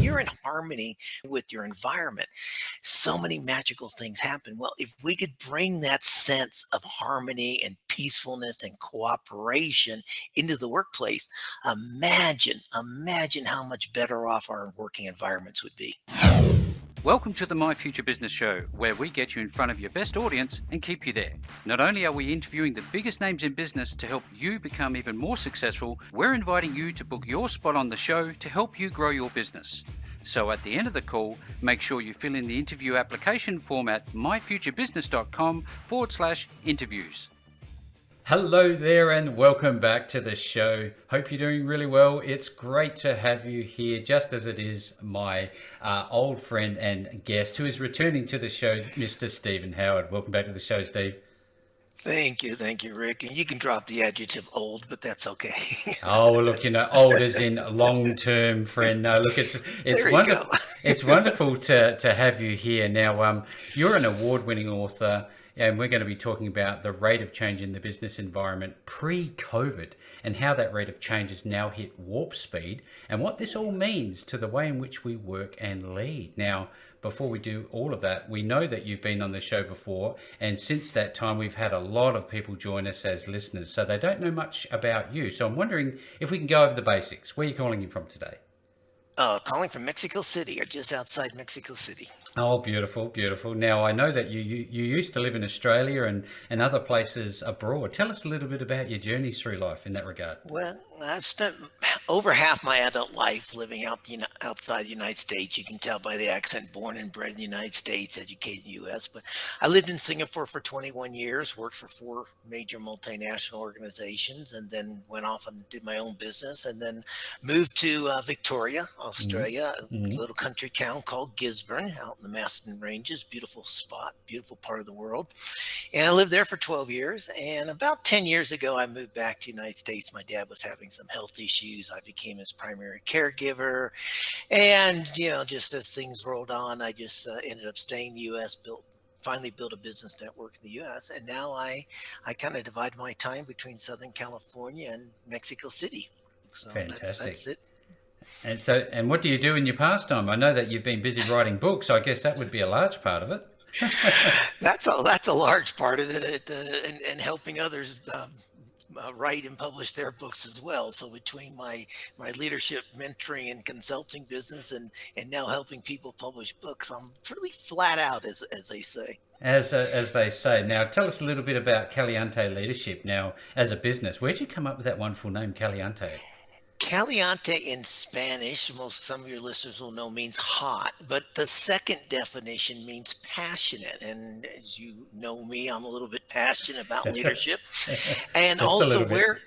you're in harmony with your environment, so many magical things happen. Well, if we could bring that sense of harmony and peacefulness and cooperation into the workplace, imagine how much better off our working environments would be. Welcome to the My Future Business Show, where we get you in front of your best audience and keep you there. Not only are we interviewing the biggest names in business to help you become even more successful, we're inviting you to book your spot on the show to help you grow your business. So at the end of the call, make sure you fill in the interview application form at myfuturebusiness.com/interviews. Hello there and welcome back to the show. Hope you're doing really well. It's great to have you here, just as it is my old friend and guest who is returning to the show, Mr. Stephen Howard. Welcome back to the show, Steve. Thank you, Rick. And you can drop the adjective old, but that's okay. Oh, look, old as in long-term friend. No, look, it's wonderful. It's wonderful to have you here. Now, you're an award-winning author. And we're going to be talking about the rate of change in the business environment pre-COVID and how that rate of change has now hit warp speed and what this all means to the way in which we work and lead. Now, before we do all of that, we know that you've been on the show before, and since that time we've had a lot of people join us as listeners, so they don't know much about you. So I'm wondering if we can go over the basics. Where are you calling in from today? Calling from Mexico City, or just outside Mexico City. Oh, beautiful, beautiful. Now, I know that you used to live in Australia and other places abroad. Tell us a little bit about your journeys through life in that regard. Well, I've spent over half my adult life living outside the United States. You can tell by the accent, born and bred in the United States, educated in the U.S. But I lived in Singapore for 21 years, worked for 4 major multinational organizations, and then went off and did my own business, and then moved to Victoria, Australia, a little country town called Gisborne out in the Maston Ranges. Beautiful spot, beautiful part of the world. And I lived there for 12 years. And about 10 years ago, I moved back to the United States. My dad was having some health issues. I became his primary caregiver. And, just as things rolled on, I just ended up staying in the U.S., finally built a business network in the U.S. And now I kind of divide my time between Southern California and Mexico City. So Fantastic. That's it. And what do you do in your pastime? I know that you've been busy writing books. So I guess that would be a large part of it. That's a large part of it, and helping others write and publish their books as well. So between my leadership, mentoring, and consulting business, and now helping people publish books, I'm pretty flat out, as they say. As they say. Now, tell us a little bit about Caliente Leadership. Now, as a business, where'd you come up with that wonderful name, Caliente? Caliente in Spanish, some of your listeners will know, means hot, but the second definition means passionate. And as you know me, I'm a little bit passionate about leadership. And also where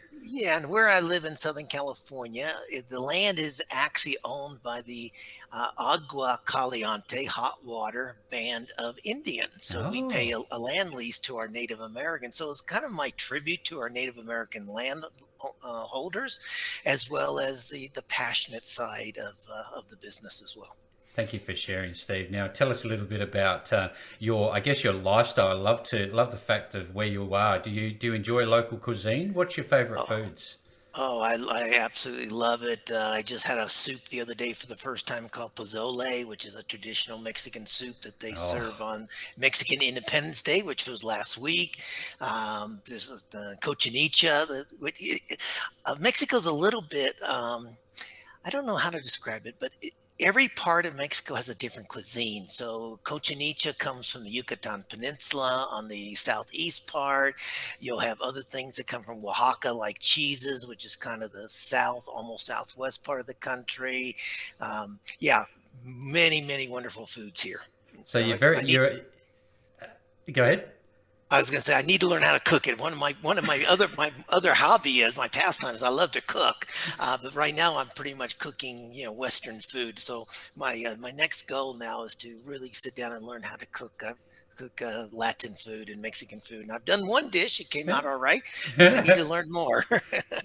I live in Southern California, the land is actually owned by the Agua Caliente, hot water band of Indians. So we pay a land lease to our Native Americans. So it's kind of my tribute to our Native American land holders, as well as the passionate side of the business as well. Thank you for sharing, Steve. Now, tell us a little bit about your lifestyle. I love the fact of where you are. Do you enjoy local cuisine? What's your favorite foods? Oh, I absolutely love it. I just had a soup the other day for the first time called pozole, which is a traditional Mexican soup that they serve on Mexican Independence Day, which was last week. There's the cochinita. Mexico's a little bit, I don't know how to describe it, but every part of Mexico has a different cuisine. So cochinita comes from the Yucatan Peninsula on the southeast part. You'll have other things that come from Oaxaca, like cheeses, which is kind of the almost southwest part of the country. Many wonderful foods here. So go ahead. I was going to say I need to learn how to cook it. One of my other hobby is my pastime is I love to cook, but right now I'm pretty much cooking Western food. So my next goal now is to really sit down and learn how to cook. Cook Latin food and Mexican food, and I've done one dish. It came out all right. But I need to learn more.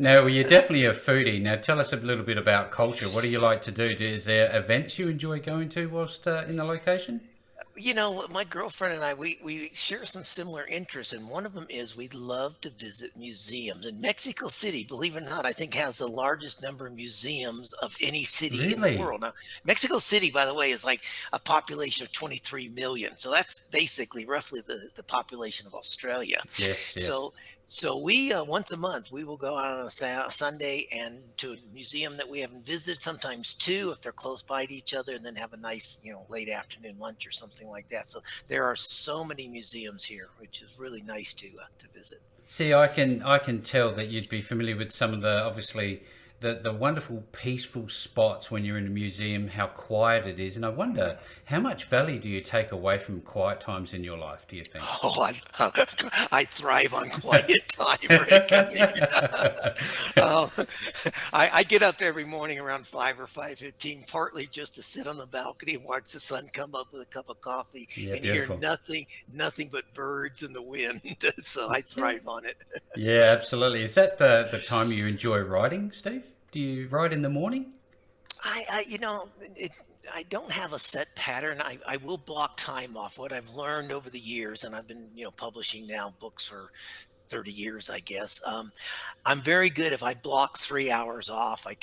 No, well, you're definitely a foodie. Now, tell us a little bit about culture. What do you like to do? Is there events you enjoy going to whilst in the location? My girlfriend and I, we share some similar interests, and one of them is we love to visit museums. And Mexico City, believe it or not, I think has the largest number of museums of any city in the Really? world. Now, Mexico City, by the way, is like a population of 23 million. So that's basically roughly the population of Australia. Yes, yes. So so we once a month we will go out on a Sunday and to a museum that we haven't visited, sometimes two if they're close by to each other, and then have a nice late afternoon lunch or something like that. So there are so many museums here, which is really nice to visit. See, I can tell that you'd be familiar with some of the obviously the wonderful peaceful spots when you're in a museum, how quiet it is, and I wonder how much value do you take away from quiet times in your life? Do you think? Oh, I thrive on quiet time, Rick. I mean, oh, I get up every morning around 5 or 5:15, partly just to sit on the balcony and watch the sun come up with a cup of coffee Yeah, and hear beautiful. nothing but birds and the wind. So I thrive on it. Yeah, absolutely. Is that the time you enjoy writing, Steve? Do you write in the morning? I you know, it, I don't have a set pattern. I will block time off. What I've learned over the years, and I've been, publishing now books for 30 years, I guess. I'm very good if I block 3 hours off. I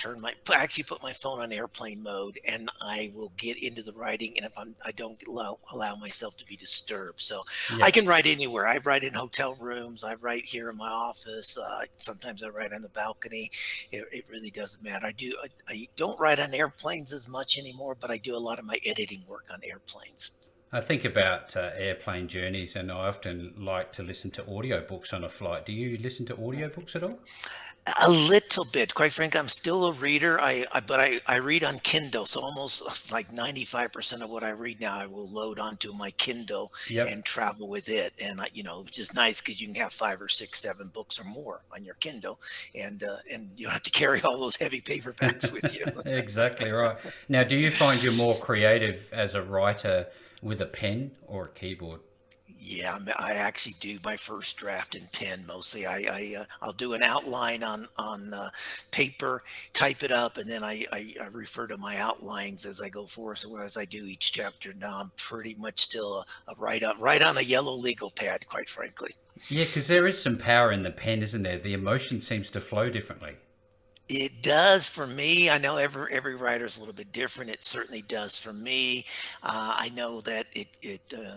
actually put my phone on airplane mode, and I will get into the writing. And if I don't allow myself to be disturbed, so I Yep. can write anywhere. I write in hotel rooms. I write here in my office. Sometimes I write on the balcony. It really doesn't matter. I don't write on airplanes as much anymore, but I do a lot of my editing work on airplanes. I think about airplane journeys, and I often like to listen to audiobooks on a flight. Do you listen to audiobooks at all? A little bit. Quite frankly, I'm still a reader. But I read on Kindle, so almost like 95% of what I read now, I will load onto my Kindle Yep. and travel with it. And which is nice because you can have 5 or 6, 7 books or more on your Kindle, and you don't have to carry all those heavy paperbacks with you. Exactly right. Now, do you find you're more creative as a writer with a pen or a keyboard? Yeah, I actually do my first draft in pen mostly. I'll do an outline on paper, type it up, and then I refer to my outlines as I go forward. So as I do each chapter, now I'm pretty much still a right on a yellow legal pad, quite frankly. Yeah, because there is some power in the pen, isn't there? The emotion seems to flow differently. It does for me. I know every writer is a little bit different. It certainly does for me. I know that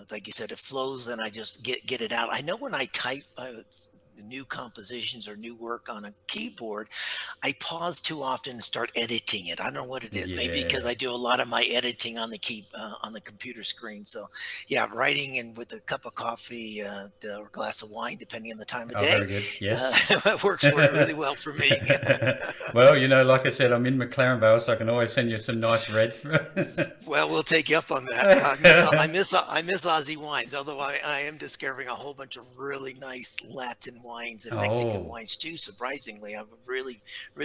like you said, it flows, and I just get it out. I know when I type new compositions or new work on a keyboard, I pause too often and start editing it. I don't know what it is. Maybe because Yeah. I do a lot of my editing on on the computer screen. So yeah, writing and with a cup of coffee or a glass of wine, depending on the time of Oh, day, very good. Yes. works really well for me. Well, like I said, I'm in McLaren Vale, so I can always send you some nice red. Well, we'll take you up on that. I miss Aussie wines, although I am discovering a whole bunch of really nice Latin wines and Mexican Oh, wines too. Surprisingly, I've really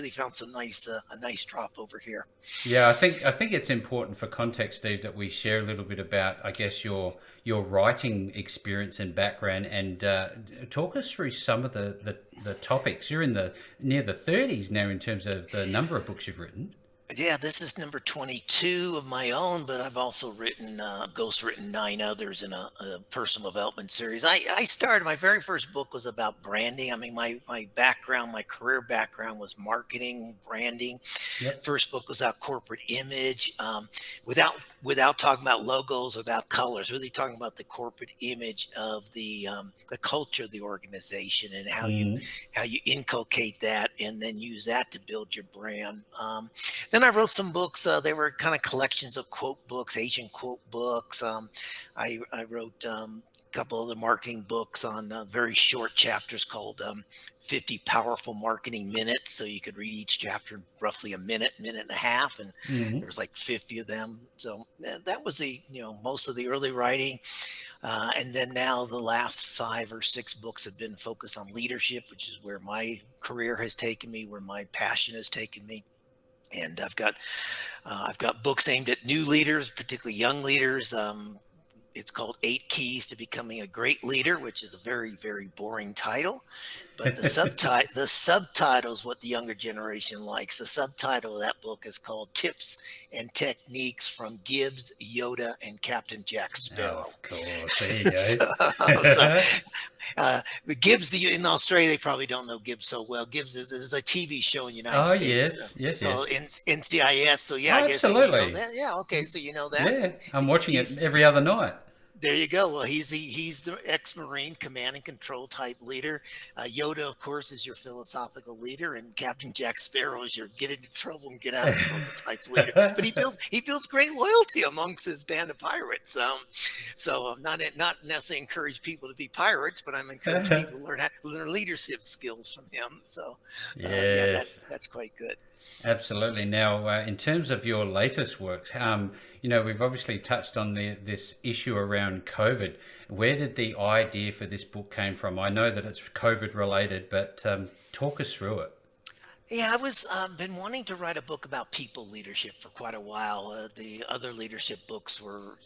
found some a nice drop over here. yeah. I think it's important for context, Steve, that we share a little bit about, I guess, your writing experience and background, and talk us through some of the topics. You're in the near the 30s now in terms of the number of books you've written. Yeah, this is number 22 of my own, but I've also ghostwritten 9 others in a personal development series. I started, my very first book was about branding. I mean, my background, my career background was marketing, branding. Yep. First book was about corporate image, without talking about logos, without colors, really talking about the corporate image of the culture of the organization and Mm. how you inculcate that and then use that to build your brand. Then I wrote some books. They were kind of collections of quote books, Asian quote books. I wrote a couple of the marketing books on very short chapters called 50 Powerful Marketing Minutes. So you could read each chapter in roughly a minute, minute and a half. And there Mm. was like 50 of them. So that was most of the early writing. And then now the last 5 or 6 books have been focused on leadership, which is where my career has taken me, where my passion has taken me. And I've got books aimed at new leaders, particularly young leaders. it's called 8 Keys to Becoming a Great Leader, which is a very, very boring title. But the subtitle is what the younger generation likes. The subtitle of that book is called Tips and Techniques from Gibbs, Yoda, and Captain Jack Oh, Sparrow. of course. There you so, so go. but Gibbs in Australia, they probably don't know Gibbs so well. Gibbs is a TV show in the United Oh, States yes. Yes, called yes. NCIS. So yeah, Oh, I guess you know absolutely. that. Yeah, okay, so you know that, Yeah. and I'm watching it he's every other night. there you go. Well, he's the ex-Marine command and control type leader. Yoda, of course, is your philosophical leader, and Captain Jack Sparrow is your get into trouble and get out of trouble type leader. But he builds great loyalty amongst his band of pirates. So I'm not necessarily encourage people to be pirates, but I'm encourage people to learn leadership skills from him. So yeah, Yes. that's quite good. Absolutely. Now, in terms of your latest works, we've obviously touched on this issue around COVID. Where did the idea for this book came from? I know that it's COVID related, but talk us through it. Yeah, I was been wanting to write a book about people leadership for quite a while. The other leadership books were,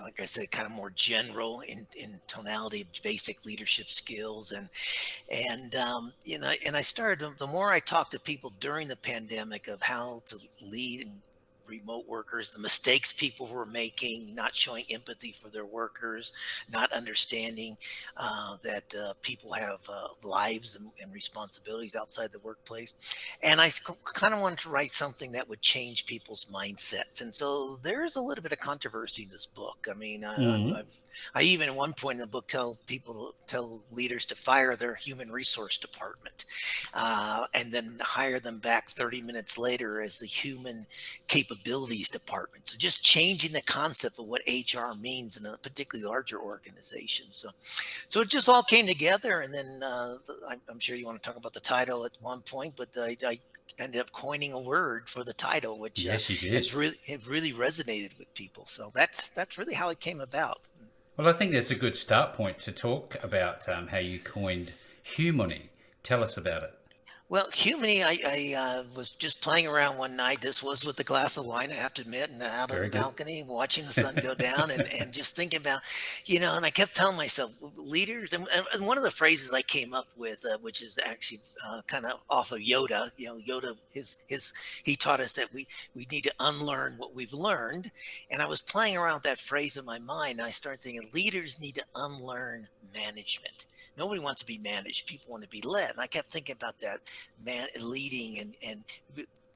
like I said, kind of more general in tonality of basic leadership skills, and I started the more I talked to people during the pandemic of how to lead and remote workers, the mistakes people were making, not showing empathy for their workers, not understanding that people have lives and responsibilities outside the workplace. And I kind of wanted to write something that would change people's mindsets. And so there's a little bit of controversy in this book. I mean, Mm. I even at one point in the book tell leaders to fire their human resource department, and then hire them back 30 minutes later as the human capabilities department. So just changing the concept of what HR means in a particularly larger organization. So it just all came together, and then I'm sure you want to talk about the title at one point, but I ended up coining a word for the title, which Yes, you has did. really resonated with people. So that's really how it came about. Well, I think that's a good start point to talk about how you coined Humony. Tell us about it. Well, Humany, I was just playing around one night. This was with a glass of wine, I have to admit, and out on the Very good. balcony, watching the sun go down, and just thinking about, and I kept telling myself, leaders, and one of the phrases I came up with, which is actually kind of off of Yoda. Yoda, he taught us that we need to unlearn what we've learned, and I was playing around with that phrase in my mind, and I started thinking, leaders need to unlearn management. Nobody wants to be managed. People want to be led. And I kept thinking about that leading and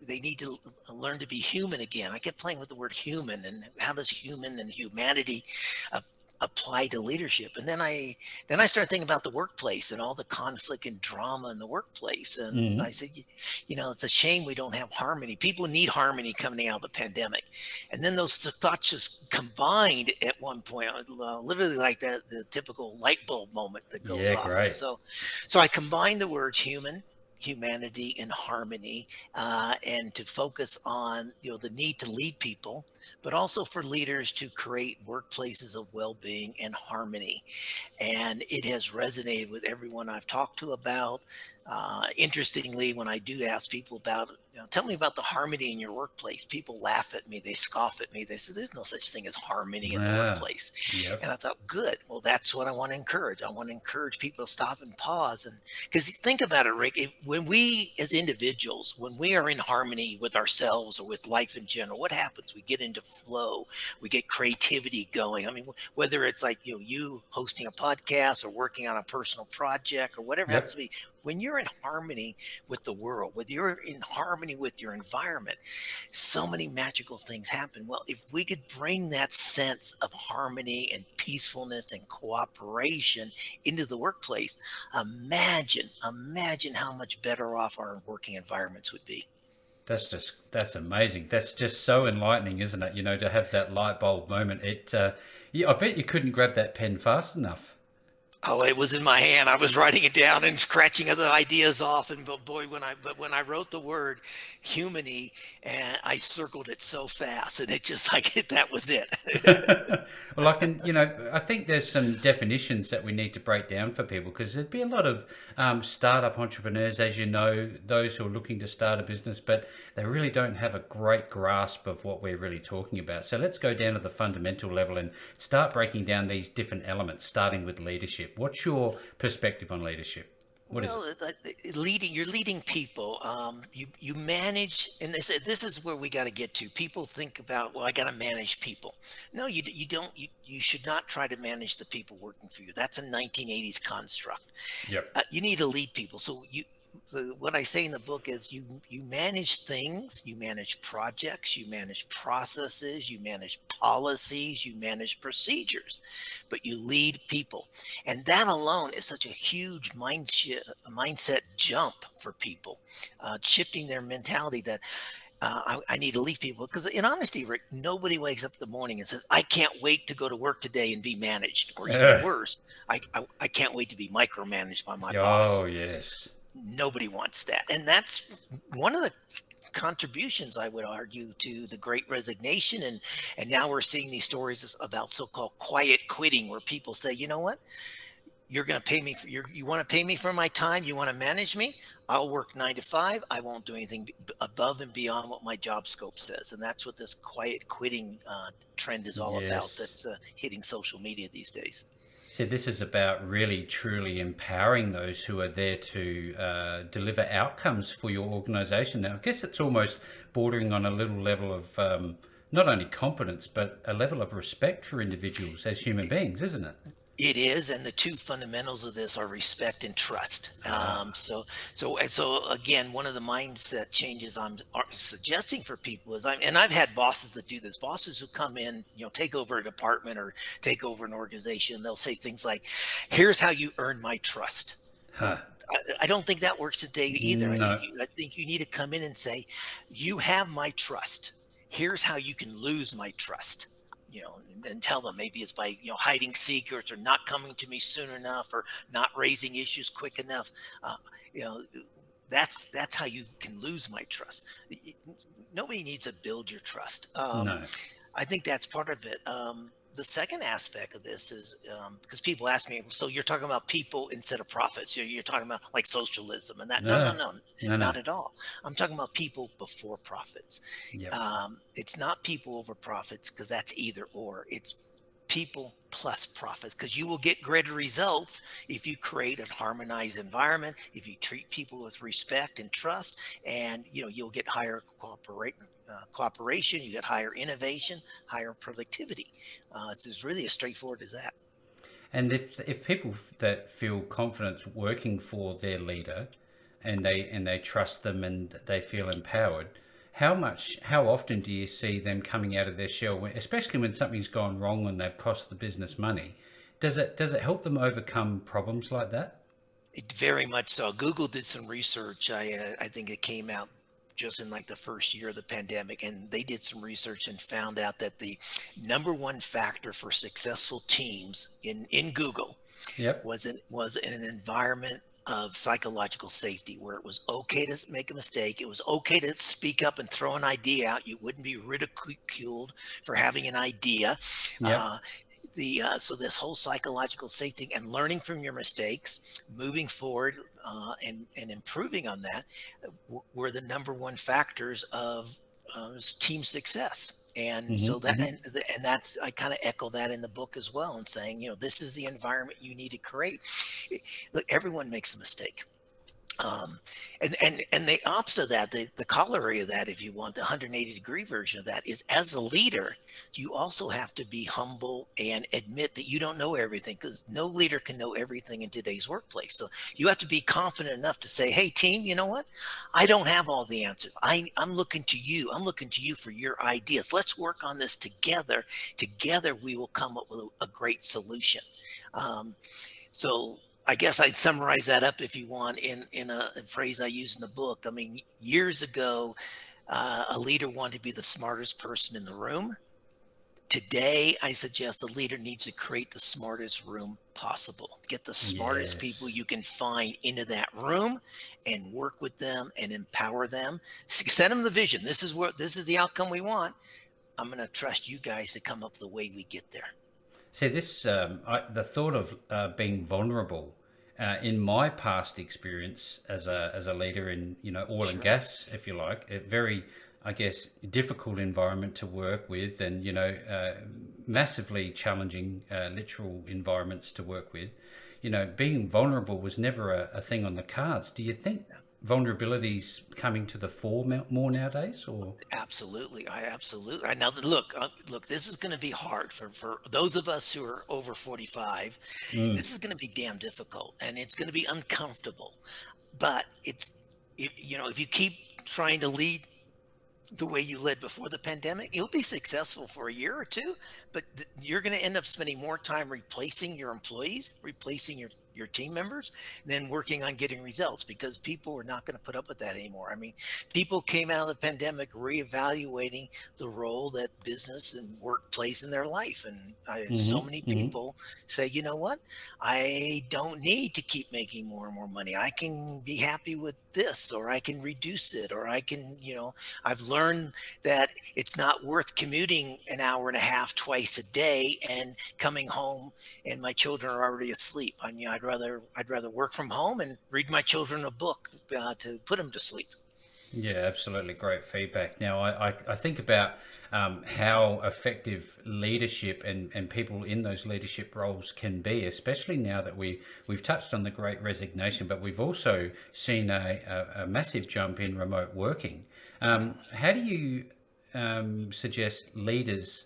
they need to learn to be human again. I kept playing with the word human and how does human and humanity uh, apply to leadership. And then I started thinking about the workplace and all the conflict and drama in the workplace. And I Mm. said, it's a shame we don't have harmony. People need harmony coming out of the pandemic. And then those thoughts just combined at one point, literally like the typical light bulb moment that goes Yeah, off. And great. so I combined the words humanity, and harmony, and to focus on the need to lead people, but also for leaders to create workplaces of well-being and harmony. And it has resonated with everyone I've talked to about. Interestingly, when I do ask people about, tell me about the harmony in your workplace, people laugh at me, they scoff at me, they say, "There's no such thing as harmony in the Ah, workplace." yep. And I thought, good. Well, that's what I want to encourage. I want to encourage people to stop and pause, and because think about it, Rick, when we as individuals, when we are in harmony with ourselves or with life in general, what happens? We get into flow, we get creativity going. I mean, whether it's like you hosting a podcast or working on a personal project or whatever it happens Yep. to be, when you're in harmony with the world, when you're in harmony with your environment, so many magical things happen. Well, if we could bring that sense of harmony and peacefulness and cooperation into the workplace, imagine how much better off our working environments would be. That's amazing. That's just so enlightening, isn't it? To have that light bulb moment. I bet you couldn't grab that pen fast enough. Oh, it was in my hand. I was writing it down and scratching other ideas off. And but boy, when I wrote the word humany, and I circled it so fast, and it just like that was it. Well, I think there's some definitions that we need to break down for people because there'd be a lot of startup entrepreneurs, as you know, those who are looking to start a business, but they really don't have a great grasp of what we're really talking about. So let's go down to the fundamental level and start breaking down these different elements, starting with leadership. What's your perspective on leadership? What is it? Well, you're leading people. You manage, and this is where we got to get to. People think about, well, I got to manage people. No, you don't. You should not try to manage the people working for you. That's a 1980s construct. Yep. You need to lead people. So what I say in the book is you manage things, you manage projects, you manage processes, you manage policies, you manage procedures, but you lead people. And that alone is such a huge mindset jump for people, shifting their mentality that I need to lead people. Because in honesty, Rick, nobody wakes up in the morning and says, I can't wait to go to work today and be managed. Or even worse, I can't wait to be micromanaged by my Oh, boss. yes. Nobody wants that. And that's one of the contributions, I would argue, to the Great Resignation. And now we're seeing these stories about so-called quiet quitting, where people say, you know what? You're going to pay me you want to pay me for my time. You want to manage me. I'll work 9 to 5. I won't do anything above and beyond what my job scope says. And that's what this quiet quitting trend is all about. Yes. That's hitting social media these days. So this is about really truly empowering those who are there to deliver outcomes for your organization. Now, I guess it's almost bordering on a little level of not only competence, but a level of respect for individuals as human beings, isn't it? It is, and the two fundamentals of this are respect and trust. So again, one of the mindset changes I'm suggesting for people is, and I've had bosses that do this. Bosses who come in, take over a department or take over an organization. They'll say things like, "Here's how you earn my trust." Huh. I don't think that works today either. No. I think you need to come in and say, "You have my trust. Here's how you can lose my trust." And tell them maybe it's by hiding secrets or not coming to me soon enough or not raising issues quick enough. Uh, you know, that's how you can lose my trust. Nobody needs to build your trust. No. I think that's part of it. The second aspect of this is because people ask me, so you're talking about people instead of profits. You're talking about like socialism and that. No. No, No. not at all. I'm talking about people before profits. Yep. It's not people over profits because that's either or. It's people plus profits, because you will get greater results if you create a harmonized environment, if you treat people with respect and trust, and you'll get higher cooperation, you get higher innovation, higher productivity. It's as really as straightforward as that. And if people that feel confident working for their leader, and they trust them and they feel empowered, how often do you see them coming out of their shell, especially when something's gone wrong and they've cost the business money? Does it help them overcome problems like that? It very much so. Google did some research. I think it came out just in like the first year of the pandemic, and they did some research and found out that the number one factor for successful teams in Google Yep. was in an environment of psychological safety, where it was okay to make a mistake. It was okay to speak up and throw an idea out. You wouldn't be ridiculed for having an idea. Yep. So this whole psychological safety and learning from your mistakes, moving forward, and improving on that were the number one factors of team success. And so that, and that's, I kind of echo that in the book as well, and saying, this is the environment you need to create. Look, everyone makes a mistake. And the opposite of that, the corollary of that, if you want, the 180-degree version of that is, as a leader, you also have to be humble and admit that you don't know everything, because no leader can know everything in today's workplace. So you have to be confident enough to say, hey, team, you know what? I don't have all the answers. I'm looking to you. I'm looking to you for your ideas. Let's work on this together. Together, we will come up with a great solution. So I guess I'd summarize that up, if you want, in a phrase I use in the book. I mean, years ago, a leader wanted to be the smartest person in the room. Today, I suggest the leader needs to create the smartest room possible. Get the smartest people Yes. you can find into that room and work with them and empower them. Send them the vision. This is the outcome we want. I'm going to trust you guys to come up with the way we get there. See, the thought of being vulnerable in my past experience as a leader in oil and Sure. gas, if you like, a very, I guess, difficult environment to work with, and massively challenging literal environments to work with. Being vulnerable was never a thing on the cards. Do you think vulnerability's coming to the fore more nowadays, or? Absolutely. I now look, this is going to be hard for those of us who are over 45. Mm. This is going to be damn difficult and it's going to be uncomfortable. But if you keep trying to lead the way you led before the pandemic, you'll be successful for a year or two, but you're going to end up spending more time replacing your employees, replacing your team members, than working on getting results, because people are not going to put up with that anymore. I mean, people came out of the pandemic reevaluating the role that business and work plays in their life. And so many Mm-hmm. Mm-hmm. people say, you know what? I don't need to keep making more and more money. I can be happy with this, or I can reduce it, or I can, I've learned that it's not worth commuting an hour and a half twice a day and coming home and my children are already asleep. I mean, I'd rather work from home and read my children a book to put them to sleep. Yeah, absolutely. Great feedback. Now, I think about how effective leadership and people in those leadership roles can be, especially now that we've touched on the great resignation, but we've also seen a massive jump in remote working. How do you suggest leaders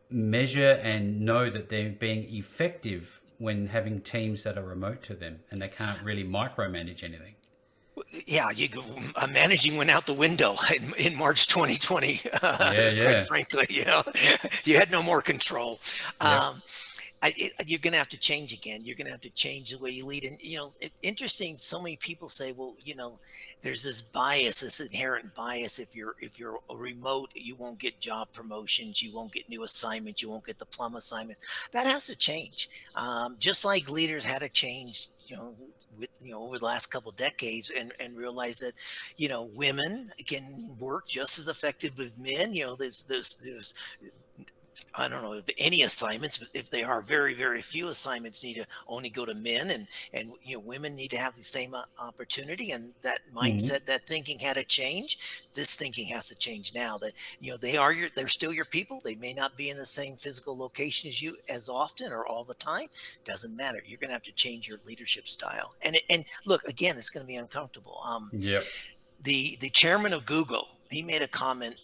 measure and know that they're being effective when having teams that are remote to them and they can't really micromanage anything? Yeah, managing went out the window in March 2020. Yeah, Quite yeah. frankly, you had no more control. Yep. Um, you're going to have to change again. You're going to have to change the way you lead. And interesting. So many people say, well, there's this bias, this inherent bias. If you're a remote, you won't get job promotions, you won't get new assignments, you won't get the plum assignments. That has to change. Just like leaders had to change. Over the last couple of decades, and realize that, women can work just as effective with men. There's I don't know if any assignments, but if they are very, very few assignments need to only go to men, and women need to have the same opportunity. And that Mm-hmm. mindset, that thinking had to change. This thinking has to change now. That they're still your people. They may not be in the same physical location as you as often or all the time. Doesn't matter. You're going to have to change your leadership style. And look, again, it's going to be uncomfortable. Yep. The chairman of Google, he made a comment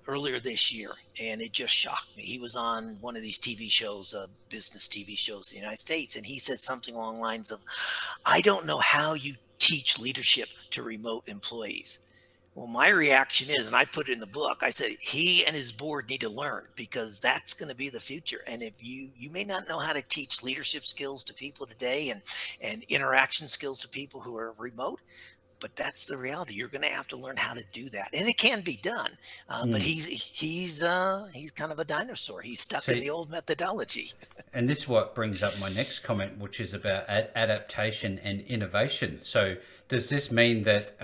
earlier this year, and it just shocked me. He was on one of these TV shows, business TV shows in the United States, and he said something along the lines of, "I don't know how you teach leadership to remote employees." Well, my reaction is, and I put it in the book, I said he and his board need to learn, because that's going to be the future. And if you may not know how to teach leadership skills to people today, and interaction skills to people who are remote, but that's the reality. You're going to have to learn how to do that, and it can be done. But Mm. he's kind of a dinosaur. He's stuck in See, the old methodology. and this is what brings up my next comment, which is about adaptation and innovation. So, does this mean that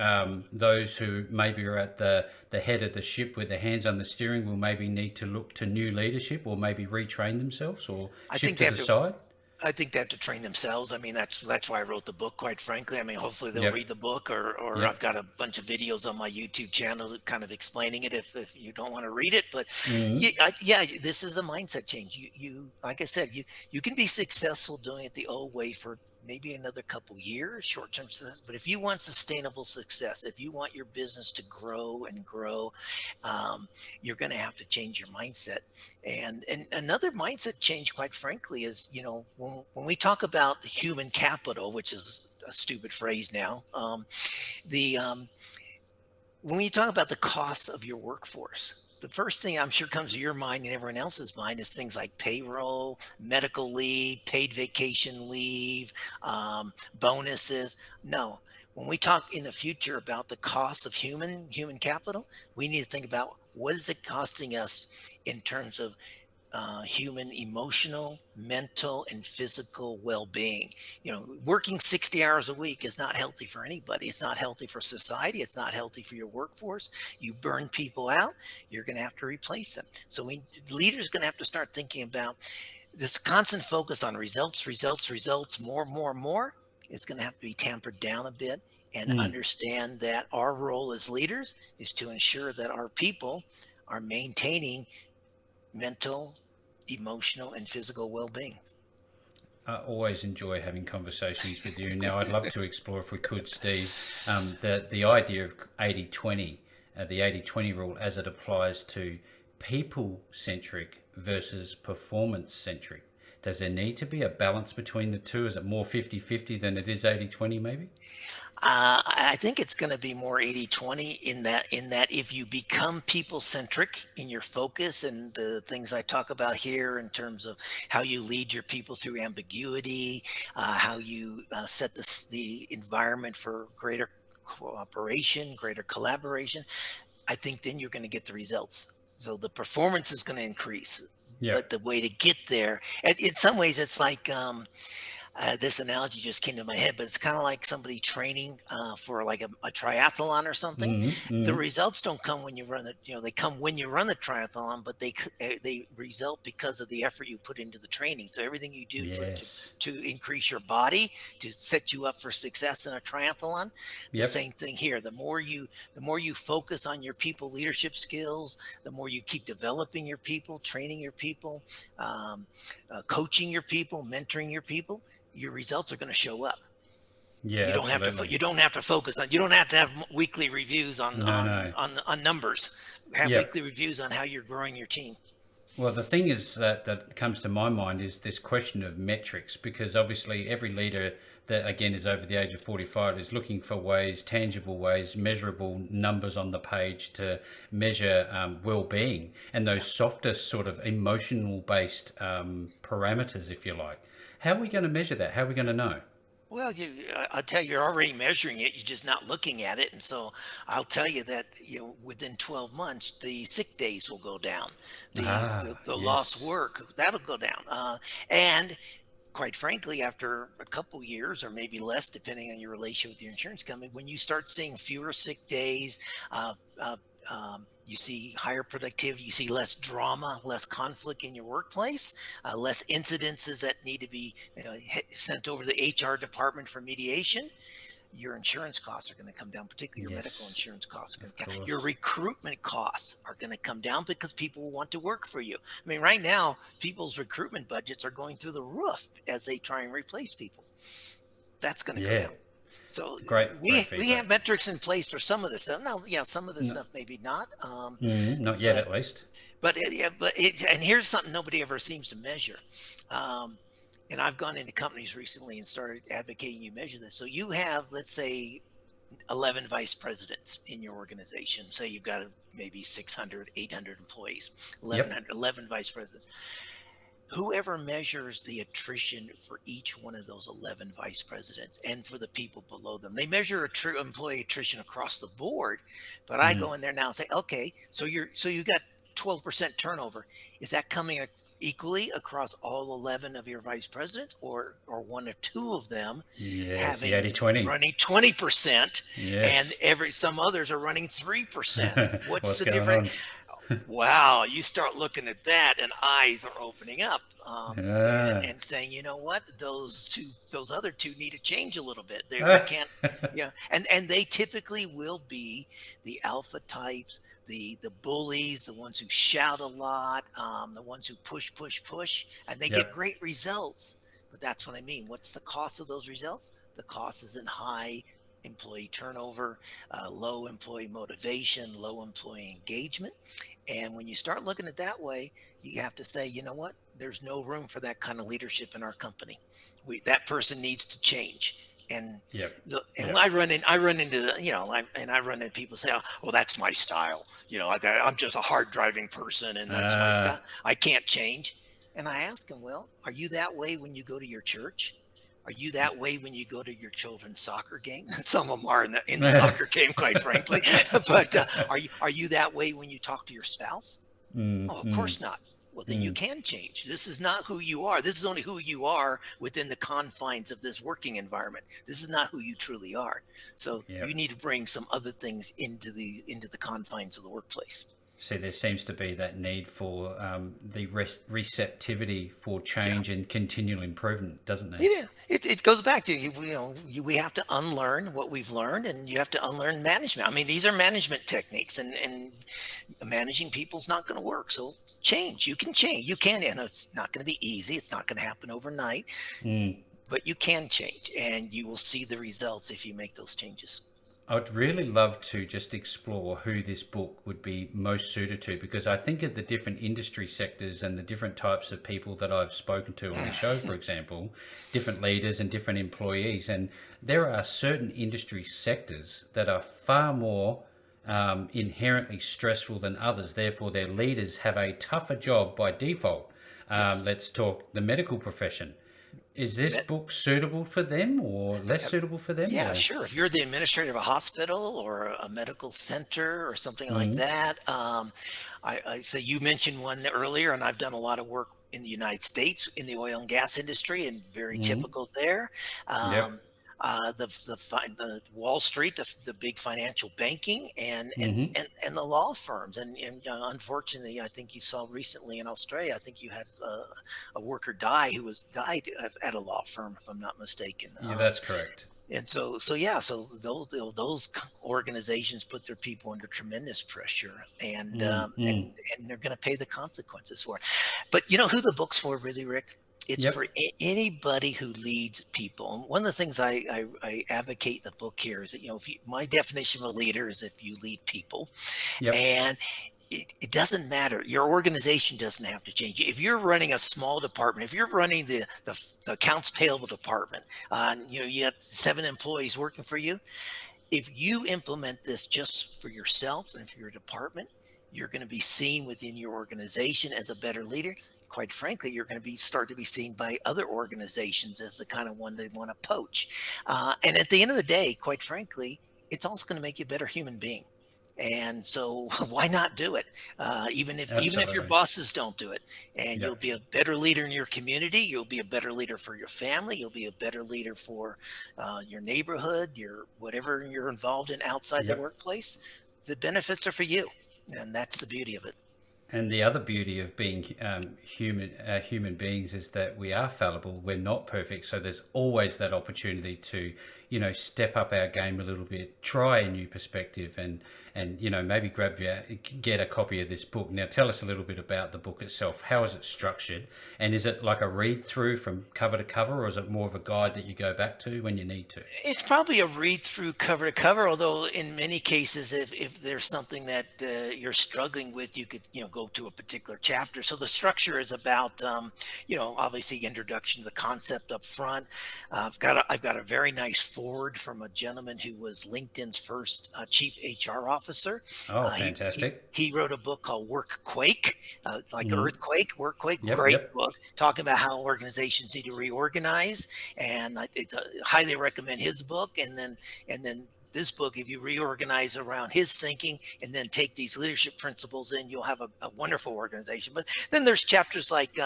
those who maybe are at the head of the ship with their hands on the steering will maybe need to look to new leadership, or maybe retrain themselves, or I shift think to they the have to. side? I think they have to train themselves. I mean, that's why I wrote the book. Quite frankly, I mean, hopefully they'll Yep. read the book, or I've Yep. got a bunch of videos on my YouTube channel kind of explaining it if you don't want to read it. But Mm-hmm. yeah, this is a mindset change. You like I said, you can be successful doing it the old way for maybe another couple years, short-term success. But if you want sustainable success, if you want your business to grow and grow, um, you're going to have to change your mindset. And another mindset change, quite frankly, is, when we talk about human capital, which is a stupid phrase now, the when you talk about the cost of your workforce, the first thing I'm sure comes to your mind and everyone else's mind is things like payroll, medical leave, paid vacation leave, bonuses. No, when we talk in the future about the cost of human capital, we need to think about what is it costing us in terms of human emotional, mental, and physical well-being. Working 60 hours a week is not healthy for anybody. It's not healthy for society. It's not healthy for your workforce. You burn people out, you're going to have to replace them. So leaders are going to have to start thinking about this constant focus on results, more is going to have to be tampered down a bit, and understand that our role as leaders is to ensure that our people are maintaining mental, emotional, and physical well-being. I always enjoy having conversations with you. Now, I'd love to explore, if we could, Steve, the idea of 80-20, the 80-20 rule as it applies to people-centric versus performance-centric. Does there need to be a balance between the two? Is it more 50-50 than it is 80-20 maybe? I think it's going to be more 80-20 in that if you become people-centric in your focus and the things I talk about here in terms of how you lead your people through ambiguity, how you set the environment for greater cooperation, greater collaboration, I think then you're going to get the results. So the performance is going to increase. Yeah. But the way to get there, in some ways, it's like this analogy just came to my head, but it's kind of like somebody training for like a triathlon or something. The results don't come when you run it. They come when you run the triathlon, but they result because of the effort you put into the training. So everything you do to increase your body, to set you up for success in a triathlon, the same thing here. The more you focus on your people leadership skills, the more you keep developing your people, training your people, coaching your people, mentoring your people, your results are going to show up. Yeah, you don't have to focus on. You don't have to have weekly reviews on numbers. Have weekly reviews on how you're growing your team. Well, the thing is that comes to my mind is this question of metrics, because obviously every leader that, again, is over the age of 45 is looking for ways, tangible ways, measurable numbers on the page to measure well-being, and those softer sort of emotional-based parameters, if you like. How are we going to measure that? How are we going to know? Well, I'll tell you, you're already measuring it. You're just not looking at it. And so I'll tell you that, within 12 months, the sick days will go down. The lost work, that'll go down. And quite frankly, after a couple years or maybe less, depending on your relation with your insurance company, when you start seeing fewer sick days, you see higher productivity, you see less drama, less conflict in your workplace, less incidences that need to be sent over to the HR department for mediation. Your insurance costs are going to come down, particularly your medical insurance costs are going to come down. Your recruitment costs are going to come down because people will want to work for you. I mean, right now, people's recruitment budgets are going through the roof as they try and replace people. That's going to go down. So we have metrics in place for some of this stuff. Now, some of this stuff maybe not. Not yet, at least. But and here's something nobody ever seems to measure. And I've gone into companies recently and started advocating you measure this. So you have, let's say, 11 vice presidents in your organization. Say you've got maybe 600, 800 employees, 11 vice presidents. Whoever measures the attrition for each one of those 11 vice presidents and for the people below them, they measure employee attrition across the board. But I go in there now and say, okay, so you got 12% turnover. Is that coming equally across all 11 of your vice presidents, or one or two of them having 80-20 running 20%, and some others are running 3%? What's the difference? Wow, you start looking at that and eyes are opening up and saying, you know what, those other two need to change a little bit. They can't, and they typically will be the alpha types, the bullies, the ones who shout a lot, the ones who push, and they get great results. But that's what I mean. What's the cost of those results? The cost is in high employee turnover, low employee motivation, low employee engagement. And when you start looking at it that way, you have to say, you know what, there's no room for that kind of leadership in our company. That person needs to change. And I run into I run into people say, oh, well, that's my style. I'm just a hard driving person, and that's my style. I can't change. And I ask them, well, are you that way when you go to your church? Are you that way when you go to your children's soccer game? Some of them are in the soccer game, quite frankly. But are you that way when you talk to your spouse? Of course not. well, then you can change. This is not who you are. This is only who you are within the confines of this working environment. This is not who you truly are. So you Yep. need to bring some other things into the confines of the workplace. So there seems to be that need for the receptivity for Yeah. change and continual improvement, doesn't there? Yeah, it goes back to we have to unlearn what we've learned, and you have to unlearn management. I mean, these are management techniques, and managing people's not going to work. So change, you can change, you can. And it's not going to be easy. It's not going to happen overnight, Mm. but you can change, and you will see the results if you make those changes. I'd really love to just explore who this book would be most suited to, because I think of the different industry sectors and the different types of people that I've spoken to on the show, for example, different leaders and different employees. And there are certain industry sectors that are far more inherently stressful than others. Therefore, their leaders have a tougher job by default. Yes. Let's talk the medical profession. Is this book suitable for them or less suitable for them? Yeah, Or sure. If you're the administrator of a hospital or a medical center or something like Mhm. that, I say you mentioned one earlier, and I've done a lot of work in the United States in the oil and gas industry, and very Mhm. typical there. Yep. Um, the Wall Street, the big financial banking, and Mhm. the law firms, and unfortunately, I think you saw recently in Australia. I think you had a worker died at a law firm, if I'm not mistaken. Yeah, that's correct. And so yeah, so those organizations put their people under tremendous pressure, Mm, mm. and they're going to pay the consequences for it. But you know who the book's for, really, Rick? It's for Yep. anybody who leads people. And one of the things I advocate in the book here is that, if my definition of a leader is if you lead people, Yep. and it doesn't matter. Your organization doesn't have to change. If you're running a small department, if you're running the accounts payable department, you have 7 employees working for you. If you implement this just for yourself and for your department, you're going to be seen within your organization as a better leader. Quite frankly, you're going to start to be seen by other organizations as the kind of one they want to poach. And at the end of the day, quite frankly, it's also going to make you a better human being. And so why not do it? Even if your Absolutely. bosses don't do it, and you'll Yep. be a better leader in your community. You'll be a better leader for your family. You'll be a better leader for your neighborhood, your whatever you're involved in outside the Yep. workplace. The benefits are for you, and that's the beauty of it. And the other beauty of being human beings is that we are fallible. We're not perfect, so there's always that opportunity to, step up our game a little bit, try a new perspective, and maybe get a copy of this book. Now, tell us a little bit about the book itself. How is it structured, and is it like a read through from cover to cover, or is it more of a guide that you go back to when you need to? It's probably a read through cover to cover, although in many cases, if there's something that you're struggling with, you could go to a particular chapter. So the structure is about obviously introduction to the concept up front. I've got a very nice forward from a gentleman who was LinkedIn's first chief HR officer. Oh, He fantastic. he wrote a book called Workquake, like Mm. earthquake, workquake. Yep. Great Yep. book, talking about how organizations need to reorganize, and it's highly recommend his book. And then this book, if you reorganize around his thinking and then take these leadership principles in, you'll have a wonderful organization. But then there's chapters like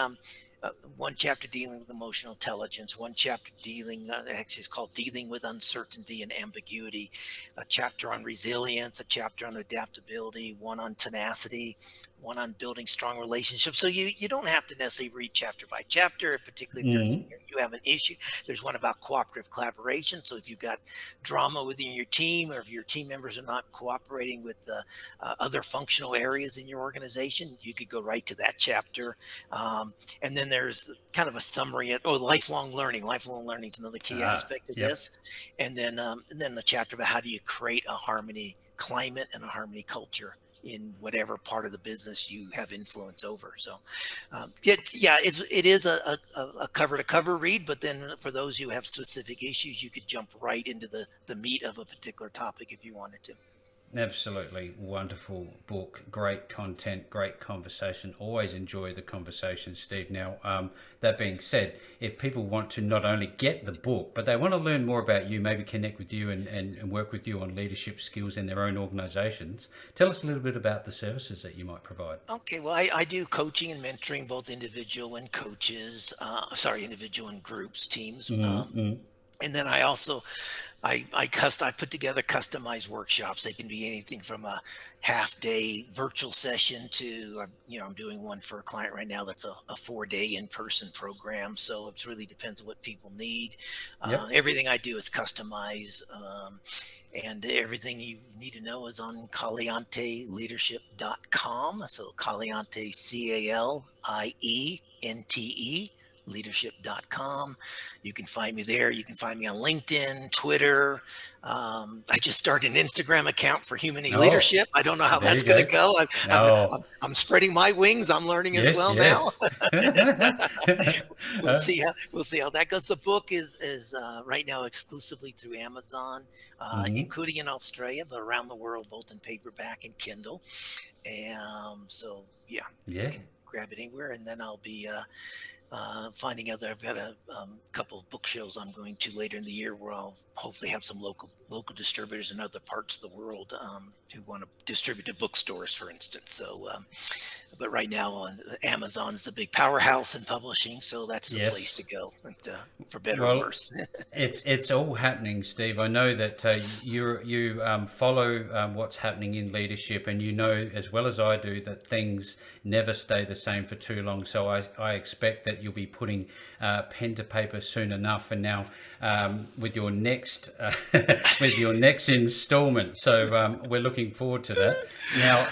one chapter dealing with emotional intelligence, one chapter actually it's called dealing with uncertainty and ambiguity, a chapter on resilience, a chapter on adaptability, one on tenacity, one on building strong relationships. So you don't have to necessarily read chapter by chapter, particularly if Mm. you have an issue. There's one about cooperative collaboration. So if you've got drama within your team, or if your team members are not cooperating with the other functional areas in your organization, you could go right to that chapter. And then there's kind of a summary of lifelong learning. Lifelong learning is another key aspect of Yep. this. And then the chapter about how do you create a harmony climate and a harmony culture in whatever part of the business you have influence over. So, it is a cover to cover read, but then for those who have specific issues, you could jump right into the meat of a particular topic if you wanted to. Absolutely wonderful book, great content, great conversation. Always enjoy the conversation, Steve. Now, that being said, if people want to not only get the book, but they want to learn more about you, maybe connect with you and work with you on leadership skills in their own organizations, tell us a little bit about the services that you might provide. Okay, well, I do coaching and mentoring, both individual and coaches, individual and groups, teams. And then I also, I put together customized workshops. They can be anything from a half day virtual session to, I'm doing one for a client right now that's a 4-day in-person program. So it really depends on what people need. Yep. Everything I do is customized. And everything you need to know is on CalienteLeadership.com. So Caliente, CALIENTE, leadership.com. You can find me there. You can find me on LinkedIn, Twitter. I just started an Instagram account for Humany Leadership. I don't know how that's going to go. I'm spreading my wings. I'm learning as well now. We'll see how that goes. The book is right now exclusively through Amazon, including in Australia, but around the world, both in paperback and Kindle. And you can grab it anywhere. And then I'll be finding out that I've got a couple of book shows I'm going to later in the year, where I'll hopefully have some local distributors in other parts of the world who want to distribute to bookstores, for instance. So, but right now on Amazon's the big powerhouse in publishing, so that's the place to go, for better or worse. It's all happening, Steve. I know that you follow what's happening in leadership, and you know as well as I do that things never stay the same for too long. So I expect that you'll be putting pen to paper soon enough. And now with your next installment, so we're looking forward to that. Now,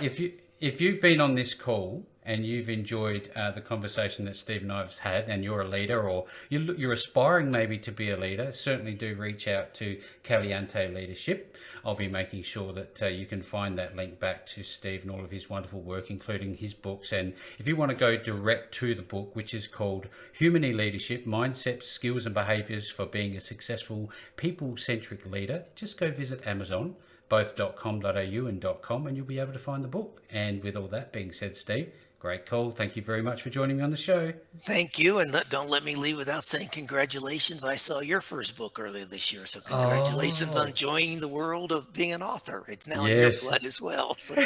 if you've been on this call and you've enjoyed the conversation that Steve and I have had, and you're a leader, or you're aspiring maybe to be a leader, certainly do reach out to Caliente Leadership. I'll be making sure that you can find that link back to Steve and all of his wonderful work, including his books. And if you want to go direct to the book, which is called Humany Leadership, Mindsets, Skills and Behaviors for Being a Successful People-Centric Leader, just go visit Amazon, both .com.au and .com, and you'll be able to find the book. And with all that being said, Steve, great call. Thank you very much for joining me on the show. Thank you. And don't let me leave without saying congratulations. I saw your first book earlier this year. So congratulations on joining the world of being an author. It's now in your blood as well. So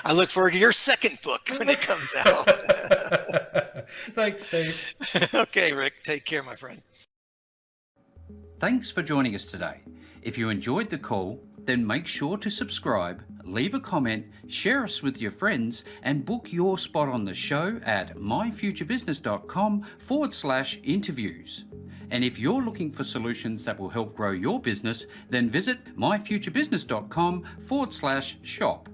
I look forward to your second book when it comes out. Thanks, Steve. Okay, Rick. Take care, my friend. Thanks for joining us today. If you enjoyed the call, then make sure to subscribe, leave a comment, share us with your friends, and book your spot on the show at myfuturebusiness.com/interviews. And if you're looking for solutions that will help grow your business, then visit myfuturebusiness.com/shop.